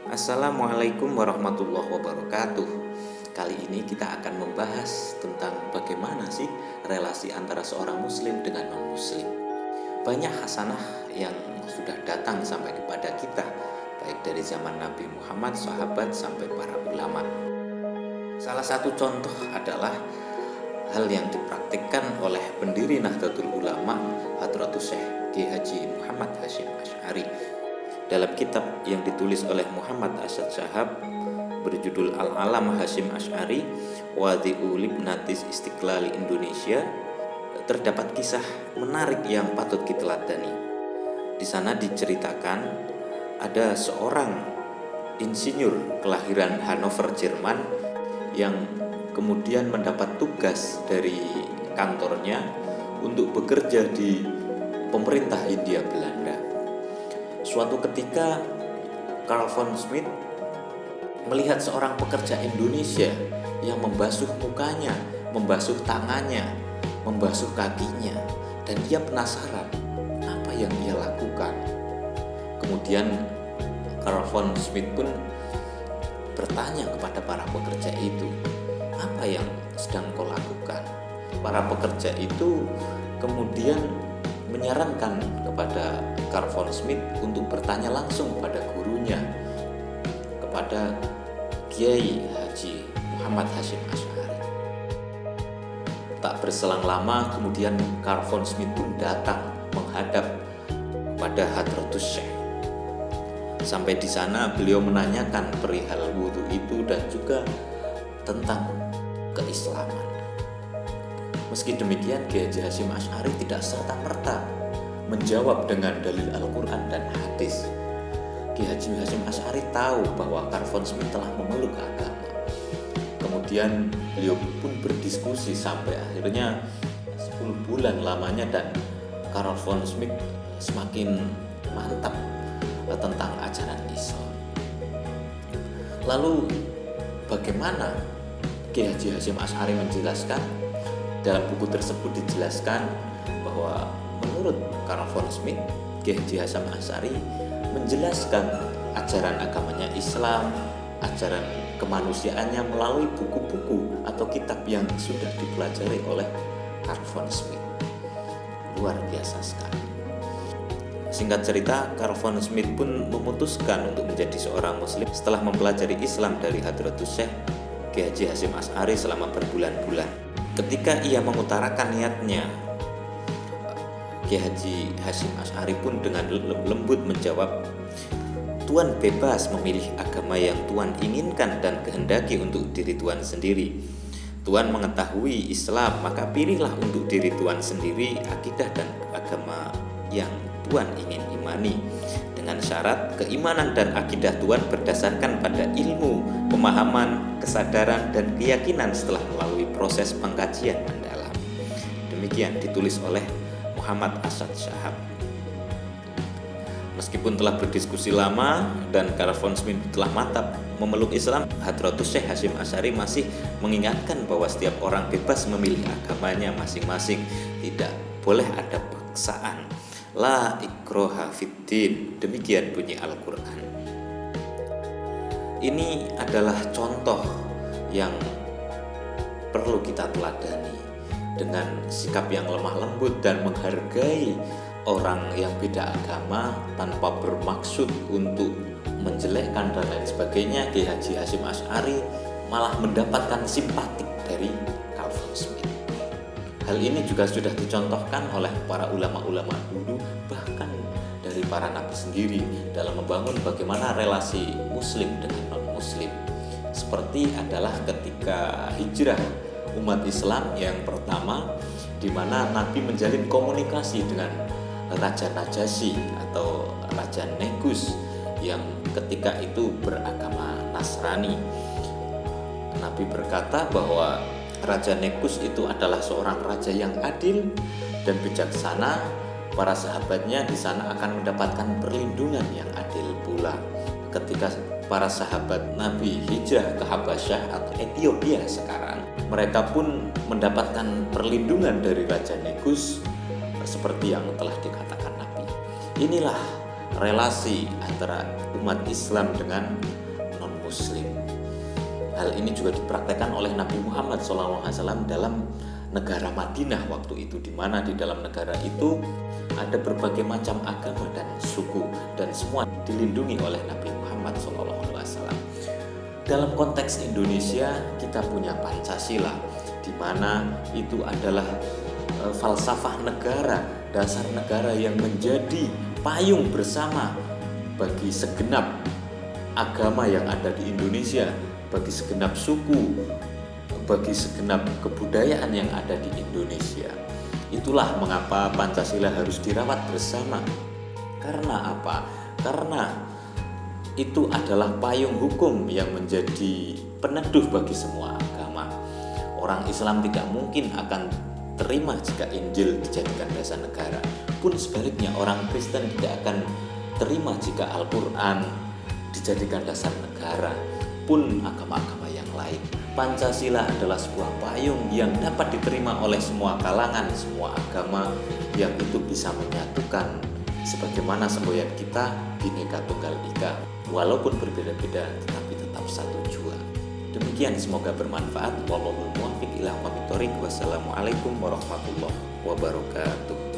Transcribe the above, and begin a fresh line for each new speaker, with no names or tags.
Assalamualaikum warahmatullahi wabarakatuh. Kali ini kita akan membahas tentang bagaimana sih relasi antara seorang muslim dengan non-muslim. Banyak hasanah yang sudah datang sampai kepada kita, baik dari zaman Nabi Muhammad, sahabat, sampai para ulama. Salah satu contoh adalah hal yang dipraktikkan oleh pendiri Nahdlatul Ulama Hadratus Syekh Kiai Haji Muhammad Hasyim Asy'ari dalam kitab yang ditulis oleh Muhammad Asyad Syahab berjudul Al-Alam Hasyim Asy'ari Wadhi'u Libnatis Istiqlal Indonesia. Terdapat kisah menarik yang patut diteladani. Di sana diceritakan ada seorang insinyur kelahiran Hannover, Jerman yang kemudian mendapat tugas dari kantornya untuk bekerja di pemerintah Hindia Belanda. Suatu ketika Karl von Schmidt melihat seorang pekerja Indonesia yang membasuh mukanya, membasuh tangannya, membasuh kakinya, dan dia penasaran apa yang dia lakukan. Kemudian Karl von Schmidt pun bertanya kepada para pekerja itu, apa yang sedang kau lakukan? Para pekerja itu kemudian menyarankan kepada Karl von Schmidt untuk bertanya langsung kepada gurunya, kepada Kiai Haji Muhammad Hasyim Asy'ari. Tak berselang lama kemudian Karl von Schmidt pun datang menghadap pada Hadratus Syekh. Sampai di sana beliau menanyakan perihal wudhu itu dan juga tentang keislaman. Meski demikian, Kiai Haji Hasyim Asy'ari tidak serta-merta menjawab dengan dalil Al-Quran dan hadis. Kiai Haji Hasyim Asy'ari tahu bahwa Karl von Schmidt telah memeluk agama. Kemudian beliau pun berdiskusi sampai akhirnya 10 bulan lamanya, dan Karl von Schmidt semakin mantap tentang ajaran Islam. Lalu bagaimana Kiai Haji Hasyim Asy'ari menjelaskan? Dalam buku tersebut dijelaskan bahwa menurut Karl von Schmidt, Kiai Haji Hasyim Asy'ari menjelaskan ajaran agamanya Islam, ajaran kemanusiaannya melalui buku-buku atau kitab yang sudah dipelajari oleh Karl von Schmidt. Luar biasa sekali. Singkat cerita, Karl von Schmidt pun memutuskan untuk menjadi seorang muslim setelah mempelajari Islam dari Hadratus Syekh Kiai Haji Hasyim Asy'ari selama berbulan-bulan. Ketika ia mengutarakan niatnya, Kiai Haji Hasyim Asy'ari pun dengan lembut menjawab, Tuan bebas memilih agama yang Tuan inginkan dan kehendaki untuk diri Tuan sendiri. Tuan mengetahui Islam, maka pilihlah untuk diri Tuan sendiri akidah dan agama yang Tuan ingin imani, dengan syarat keimanan dan akidah Tuan berdasarkan pada ilmu, pemahaman, kesadaran, dan keyakinan setelah melalui proses pengkajian mendalam. Demikian ditulis oleh Muhammad Asyad Syahab. Meskipun telah berdiskusi lama dan Karl von Schmidt telah mantap memeluk Islam, Hadratus Syekh Hasyim Asy'ari masih mengingatkan bahwa setiap orang bebas memilih agamanya masing-masing, tidak boleh ada paksaan. La ikraha fiddin, demikian bunyi Al-Quran. Ini adalah contoh yang perlu kita teladani, dengan sikap yang lemah lembut dan menghargai orang yang beda agama tanpa bermaksud untuk menjelekkan dan lain sebagainya. Kiai Haji Hasyim Asy'ari malah mendapatkan simpatik dari Karl von Schmidt. Hal ini juga sudah dicontohkan oleh para ulama-ulama dulu, bahkan dari para nabi sendiri dalam membangun bagaimana relasi muslim dengan non-muslim. Seperti adalah ketika hijrah umat Islam yang pertama, di mana Nabi menjalin komunikasi dengan Raja Najasyi atau Raja Negus yang ketika itu beragama Nasrani. Nabi berkata bahwa Raja Negus itu adalah seorang raja yang adil dan bijaksana. Para sahabatnya di sana akan mendapatkan perlindungan yang adil pula. Ketika para sahabat Nabi hijrah ke Habasyah atau Ethiopia sekarang, mereka pun mendapatkan perlindungan dari Raja Negus seperti yang telah dikatakan Nabi. Inilah relasi antara umat Islam dengan non-Muslim. Hal ini juga dipraktekkan oleh Nabi Muhammad SAW dalam negara Madinah waktu itu, di mana di dalam negara itu ada berbagai macam agama dan suku, dan semua dilindungi oleh Nabi Muhammad SAW. Dalam konteks Indonesia, kita punya Pancasila, di mana itu adalah falsafah negara, dasar negara yang menjadi payung bersama bagi segenap agama yang ada di Indonesia, bagi segenap suku, bagi segenap kebudayaan yang ada di Indonesia. Itulah mengapa Pancasila harus dirawat bersama. Karena apa? Karena itu adalah payung hukum yang menjadi peneduh bagi semua agama. Orang Islam tidak mungkin akan terima jika Injil dijadikan dasar negara. Pun sebaliknya, orang Kristen tidak akan terima jika Al-Quran dijadikan dasar negara. Pun agama-agama yang lain. Pancasila adalah sebuah payung yang dapat diterima oleh semua kalangan, semua agama, yang itu bisa menyatukan sebagaimana semboyan kita Bhinneka Tunggal Ika. Walaupun berbeda-beda, tetapi tetap satu jua. Demikian, semoga bermanfaat. Wallahul muwaffiq ila aqwamit thoriq. Wassalamualaikum warahmatullahi wabarakatuh.